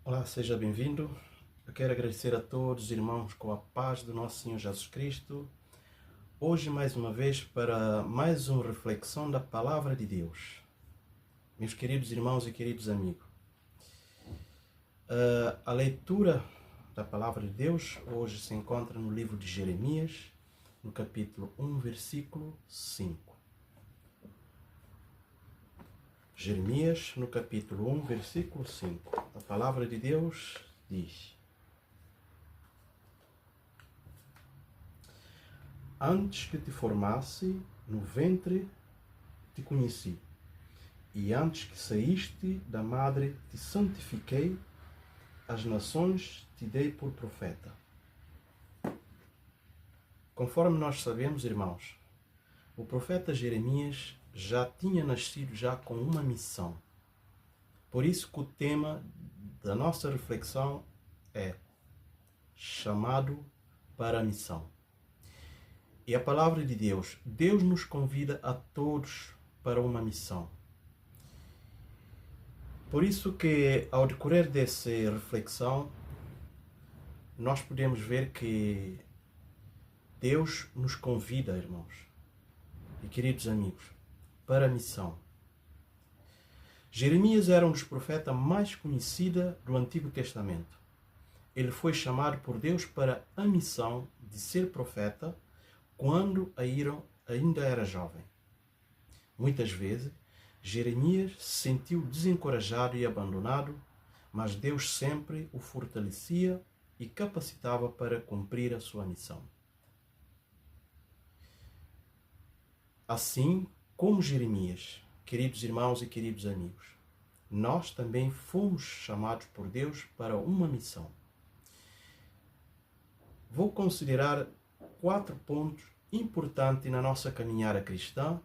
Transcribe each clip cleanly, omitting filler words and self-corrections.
Olá, seja bem-vindo. Eu quero agradecer a todos os irmãos com a paz do nosso Senhor Jesus Cristo. Hoje, mais uma vez, para mais uma reflexão da Palavra de Deus. Meus queridos irmãos e queridos amigos, a leitura da Palavra de Deus hoje se encontra no livro de Jeremias, no capítulo 1, versículo 5. Jeremias, no capítulo 1, versículo 5. A Palavra de Deus diz: Antes que te formasse no ventre te conheci, e antes que saíste da madre te santifiquei, as nações te dei por profeta. Conforme nós sabemos, irmãos, o profeta Jeremias já tinha nascido já com uma missão. Por isso que o tema da nossa reflexão é chamado para a missão. E a palavra de Deus, Deus nos convida a todos para uma missão. Por isso que, ao decorrer dessa reflexão, nós podemos ver que Deus nos convida, irmãos e queridos amigos, para a missão. Jeremias era um dos profetas mais conhecidos do Antigo Testamento. Ele foi chamado por Deus para a missão de ser profeta quando ainda era jovem. Muitas vezes, Jeremias se sentiu desencorajado e abandonado, mas Deus sempre o fortalecia e capacitava para cumprir a sua missão. Assim como Jeremias, queridos irmãos e queridos amigos, nós também fomos chamados por Deus para uma missão. Vou considerar 4 pontos importantes na nossa caminhada cristã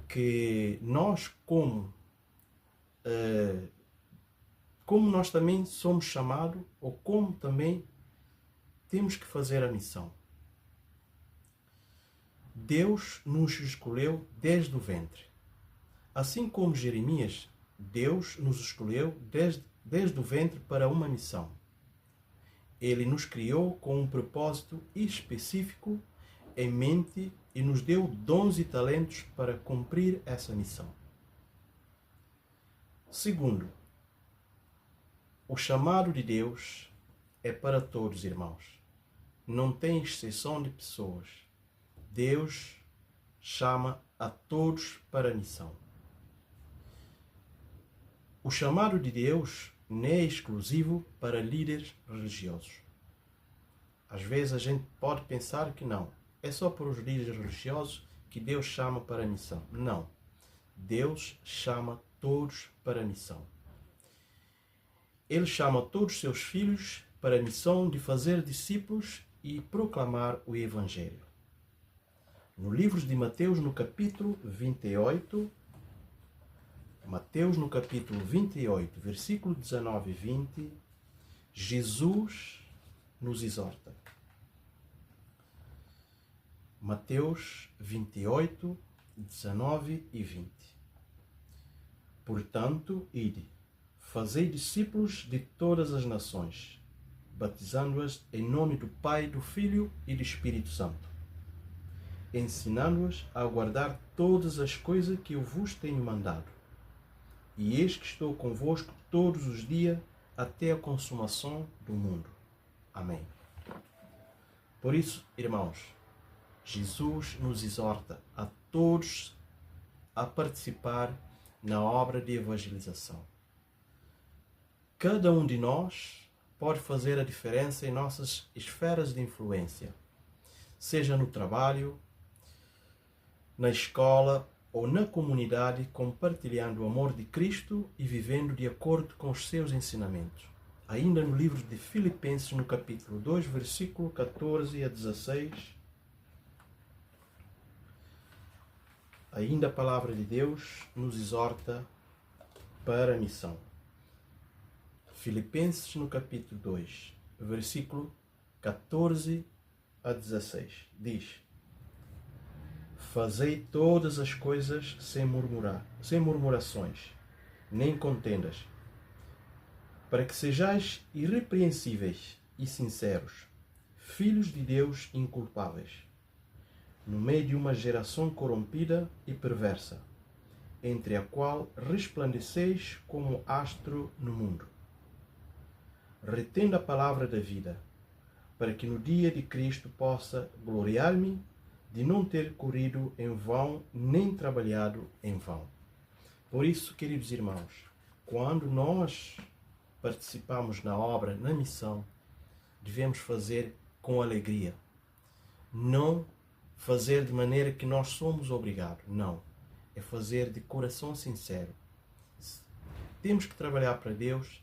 que nós, como nós também somos chamados, ou como também temos que fazer a missão. Deus nos escolheu desde o ventre. Assim como Jeremias, Deus nos escolheu desde o ventre para uma missão. Ele nos criou com um propósito específico em mente e nos deu dons e talentos para cumprir essa missão. Segundo, o chamado de Deus é para todos, irmãos. Não tem exceção de pessoas. Deus chama a todos para a missão. O chamado de Deus não é exclusivo para líderes religiosos. Às vezes a gente pode pensar que não. É só para os líderes religiosos que Deus chama para a missão. Não. Deus chama todos para a missão. Ele chama todos os seus filhos para a missão de fazer discípulos e proclamar o Evangelho. No livro de Mateus, no capítulo 28, versículo 19 e 20, Jesus nos exorta. Mateus 28, 19 e 20. Portanto, ide, fazei discípulos de todas as nações, batizando-as em nome do Pai, do Filho e do Espírito Santo, ensinando-as a guardar todas as coisas que eu vos tenho mandado. E eis que estou convosco todos os dias até a consumação do mundo. Amém. Por isso, irmãos, Jesus nos exorta a todos a participar na obra de evangelização. Cada um de nós pode fazer a diferença em nossas esferas de influência, seja no trabalho, na escola ou na comunidade, compartilhando o amor de Cristo e vivendo de acordo com os seus ensinamentos. Ainda no livro de Filipenses, no capítulo 2, versículo 14 a 16, ainda a palavra de Deus nos exorta para a missão. Filipenses, no capítulo 2, versículo 14 a 16, diz: Fazei todas as coisas sem murmurações, nem contendas, para que sejais irrepreensíveis e sinceros, filhos de Deus inculpáveis, no meio de uma geração corrompida e perversa, entre a qual resplandeceis como astro no mundo. Retendo a palavra da vida, para que no dia de Cristo possa gloriar-me de não ter corrido em vão, nem trabalhado em vão. Por isso, queridos irmãos, quando nós participamos na obra, na missão, devemos fazer com alegria. Não fazer de maneira que nós somos obrigados. Não. É fazer de coração sincero. Temos que trabalhar para Deus,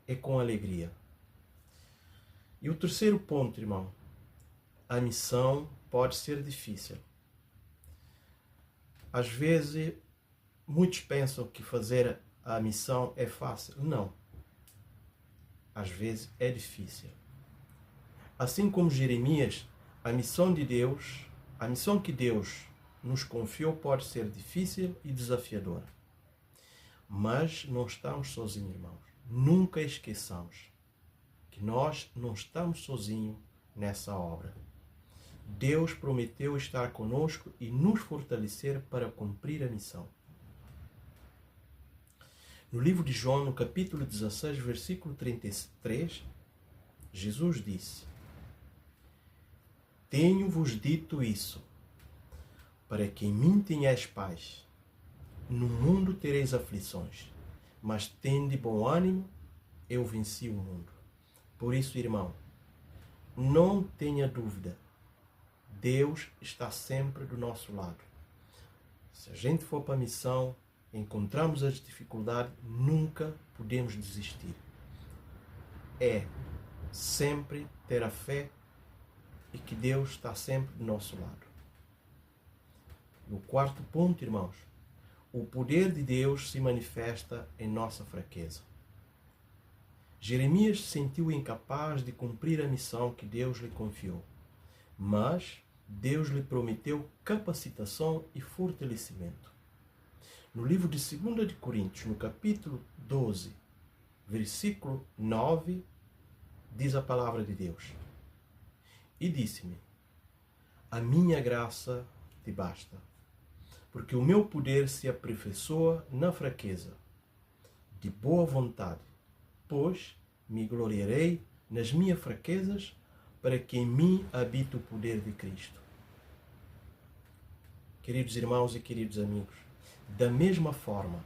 é com alegria. E o terceiro ponto, irmão, a missão pode ser difícil. Às vezes, muitos pensam que fazer a missão é fácil. Não. Às vezes é difícil. Assim como Jeremias, a missão de Deus, a missão que Deus nos confiou pode ser difícil e desafiadora. Mas não estamos sozinhos, irmãos. Nunca esqueçamos que nós não estamos sozinhos nessa obra. Deus prometeu estar conosco e nos fortalecer para cumprir a missão. No livro de João, no capítulo 16, versículo 33, Jesus disse: Tenho-vos dito isso, para que em mim tenhais paz. No mundo tereis aflições, mas tende bom ânimo, eu venci o mundo. Por isso, irmão, não tenha dúvida, Deus está sempre do nosso lado. Se a gente for para a missão, encontramos as dificuldades, nunca podemos desistir. É sempre ter a fé e que Deus está sempre do nosso lado. No quarto ponto, irmãos, o poder de Deus se manifesta em nossa fraqueza. Jeremias se sentiu incapaz de cumprir a missão que Deus lhe confiou, mas Deus lhe prometeu capacitação e fortalecimento. No livro de 2 de Coríntios, no capítulo 12, versículo 9, diz a palavra de Deus: E disse-me, a minha graça te basta, porque o meu poder se aperfeiçoa na fraqueza. De boa vontade, pois me gloriarei nas minhas fraquezas, para que em mim habite o poder de Cristo. Queridos irmãos e queridos amigos, da mesma forma,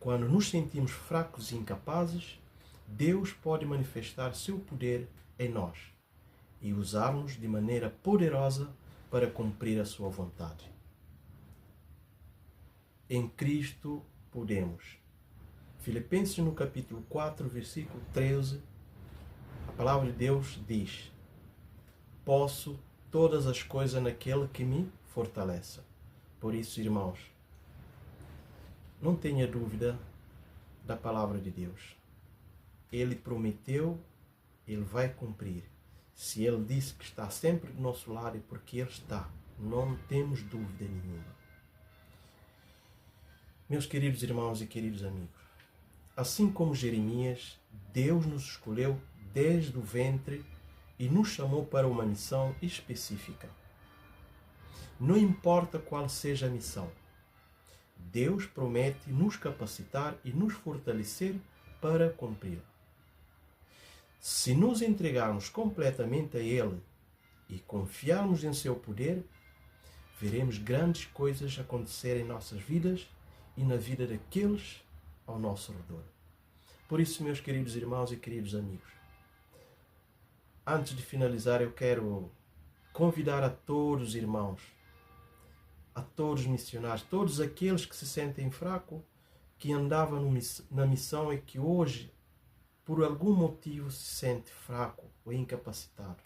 quando nos sentimos fracos e incapazes, Deus pode manifestar seu poder em nós e usar-nos de maneira poderosa para cumprir a sua vontade. Em Cristo podemos. Filipenses no capítulo 4, versículo 13, a palavra de Deus diz: Posso todas as coisas naquele que me fortalece. Por isso, irmãos, não tenha dúvida da palavra de Deus. Ele prometeu, Ele vai cumprir. Se Ele disse que está sempre do nosso lado, é porque Ele está. Não temos dúvida nenhuma. Meus queridos irmãos e queridos amigos, assim como Jeremias, Deus nos escolheu desde o ventre e nos chamou para uma missão específica. Não importa qual seja a missão, Deus promete nos capacitar e nos fortalecer para cumprir. Se nos entregarmos completamente a Ele e confiarmos em seu poder, veremos grandes coisas acontecer em nossas vidas e na vida daqueles ao nosso redor. Por isso, meus queridos irmãos e queridos amigos, antes de finalizar, eu quero convidar a todos os irmãos, a todos os missionários, todos aqueles que se sentem fracos, que andavam na missão e que hoje, por algum motivo, se sente fraco ou incapacitado.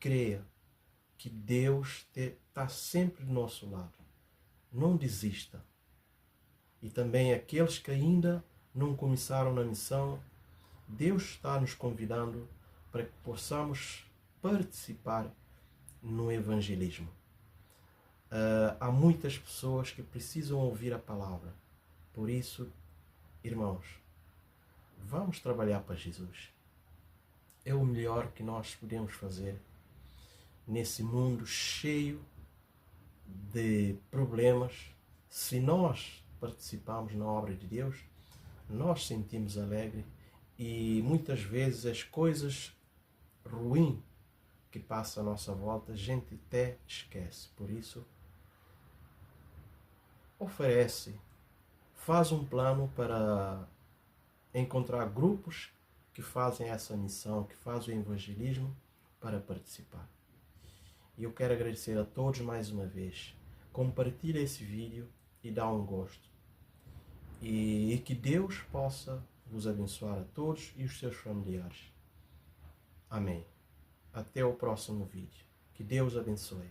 Creia que Deus está sempre do nosso lado. Não desista. E também aqueles que ainda não começaram na missão, Deus está nos convidando para que possamos participar no evangelismo. Há muitas pessoas que precisam ouvir a palavra. Por isso, irmãos, Vamos trabalhar para Jesus. É o melhor que nós podemos fazer nesse mundo cheio de problemas. Se nós participamos na obra de Deus, nós sentimos alegre e muitas vezes as coisas ruins que passam à nossa volta a gente até esquece. Por isso, faz um plano para encontrar grupos que fazem essa missão, que fazem o evangelismo para participar. E eu quero agradecer a todos mais uma vez. Compartilhe esse vídeo e dá um gosto. E que Deus possa vos abençoar a todos e os seus familiares. Amém. Até o próximo vídeo. Que Deus abençoe.